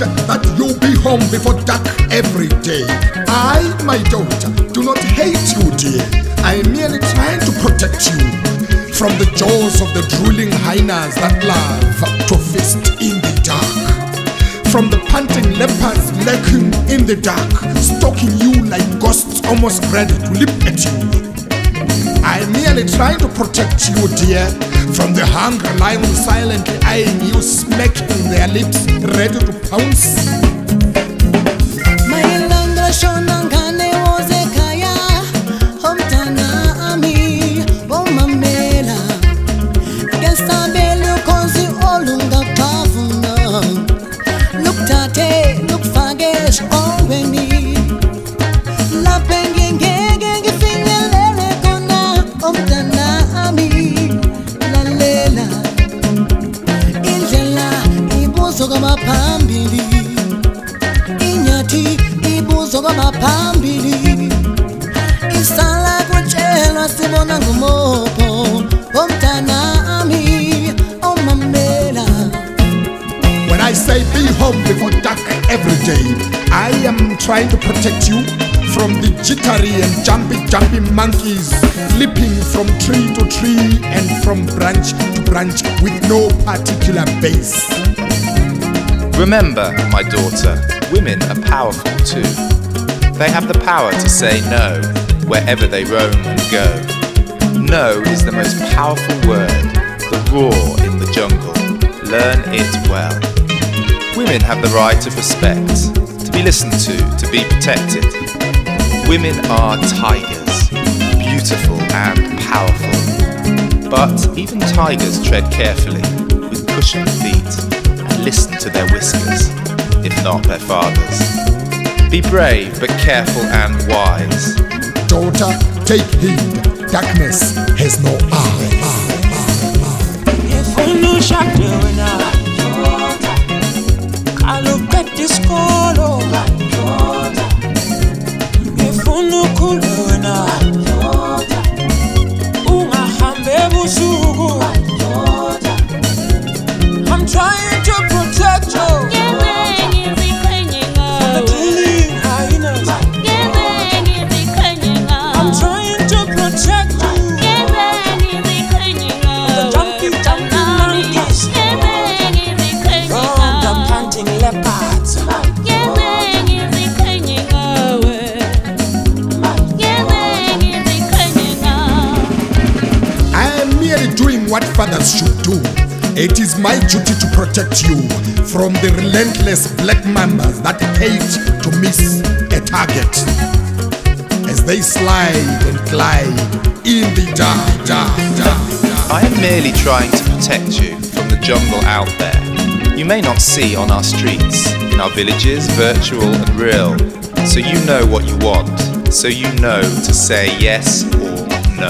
that you'll be home before dark every day. I, my daughter, do not hate you, dear. I am merely trying to protect you from the jaws of the drooling hyenas that love to feast in the dark. From the panting leopards lurking in the dark, stalking you like ghosts almost ready to leap at you. I'm merely trying to protect you, dear, from the hungry lions silently eyeing you, smacking their lips, ready to pounce. When I say be home before dark every day, I am trying to protect you from the jittery and jumpy monkeys leaping from tree to tree and from branch to branch with no particular base. Remember, my daughter, women are powerful too. They have the power to say no wherever they roam and go. No is the most powerful word, the roar in the jungle. Learn it well. Women have the right of respect, to be listened to be protected. Women are tigers, beautiful and powerful. But even tigers tread carefully, with cushioned feet, and listen to their whiskers, if not their fathers. Be brave, but careful and wise. Daughter, take heed, darkness has no eye. I look at this color. If you kuluna, ungahambe busuku. I'm trying to protect you. The killing hyenas. I'm trying to protect you. The jumpy monkeys. From the panting leopards. I am merely doing what fathers should do. It is my duty to protect you from the relentless black mambas that hate to miss a target as they slide and glide in the dark. I am merely trying to protect you from the jungle out there. You may not see on our streets, in our villages, virtual and real. So you know what you want, so you know to say yes or no.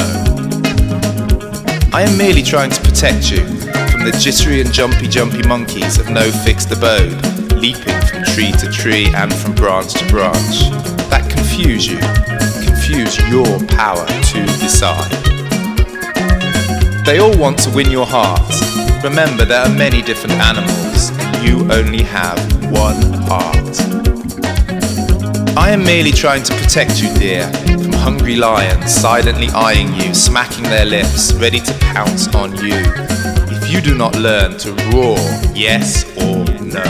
I am merely trying to protect you from the jittery and jumpy monkeys of no fixed abode, leaping from tree to tree and from branch to branch, that confuse your power to decide. They all want to win your heart. Remember, there are many different animals, and you only have one heart. I am merely trying to protect you, dear, from hungry lions silently eyeing you, smacking their lips, ready to pounce on you, if you do not learn to roar yes or no.